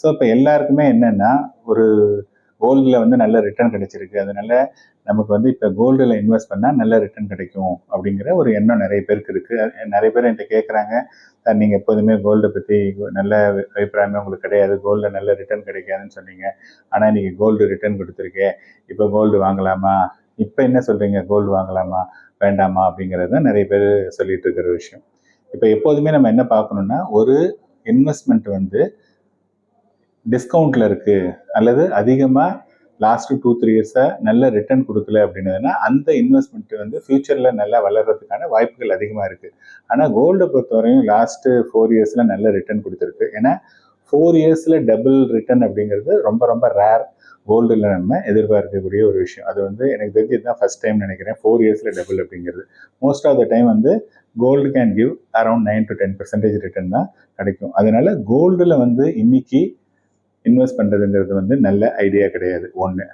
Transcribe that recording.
So இப்போ எல்லாருக்குமே என்னன்னா ஒரு கோல்டில் வந்து நல்ல ரிட்டர்ன் கிடைச்சிருக்கு, அதனால நமக்கு வந்து இப்போ கோல்டில் இன்வெஸ்ட் பண்ணால் நல்ல ரிட்டர்ன் கிடைக்கும் அப்படிங்கிற ஒரு எண்ணம் நிறைய பேருக்கு இருக்குது. நிறைய பேர் என்கிட்ட கேட்குறாங்க, சார் நீங்கள் எப்போதுமே கோல்டை பற்றி நல்ல அபிப்பிராயமே உங்களுக்கு கிடையாது, கோல்டில் நல்ல ரிட்டர்ன் கிடைக்காதுன்னு சொன்னீங்க, ஆனால் நீங்கள் கோல்டு ரிட்டர்ன் கொடுத்துருக்கேன், இப்போ கோல்டு வாங்கலாமா, இப்போ என்ன சொல்கிறீங்க, கோல்டு வாங்கலாமா வேண்டாமா அப்படிங்கிறது தான் நிறைய பேர் சொல்லிட்டு இருக்கிற விஷயம். இப்போ எப்போதுமே நம்ம என்ன பார்க்கணுன்னா, ஒரு இன்வெஸ்ட்மெண்ட் வந்து டிஸ்கவுண்ட்டில் இருக்குது அல்லது அதிகமாக லாஸ்ட் 2-3 இயர்ஸாக நல்ல ரிட்டர்ன் கொடுக்கல அப்படின்னதுன்னா அந்த இன்வெஸ்ட்மெண்ட் வந்து ஃபியூச்சரில் நல்லா வளர்கிறதுக்கான வாய்ப்புகள் அதிகமாக இருக்குது. ஆனால் கோல்டை பொறுத்தவரையும் லாஸ்ட்டு 4 இயர்ஸில் நல்ல ரிட்டர்ன் கொடுத்துருக்கு. ஏன்னா 4 இயர்ஸில் டபுள் ரிட்டர்ன் அப்படிங்கிறது ரொம்ப ரொம்ப ரேர். கோல்டில் நம்ம எதிர்பார்க்கக்கூடிய ஒரு விஷயம். அது வந்து எனக்கு தெரிஞ்சு இதுதான் ஃபர்ஸ்ட் டைம் நினைக்கிறேன் 4 இயர்ஸில் டபுள் அப்படிங்கிறது. மோஸ்ட் ஆஃப் த டைம் வந்து gold can give around 9-10% return தான் கிடைக்கும். அதனால கோல்டில் வந்து இன்னைக்கு இன்வெஸ்ட் பண்ணுறதுங்கிறது வந்து நல்ல ஐடியா கிடையாது. ஒன்று.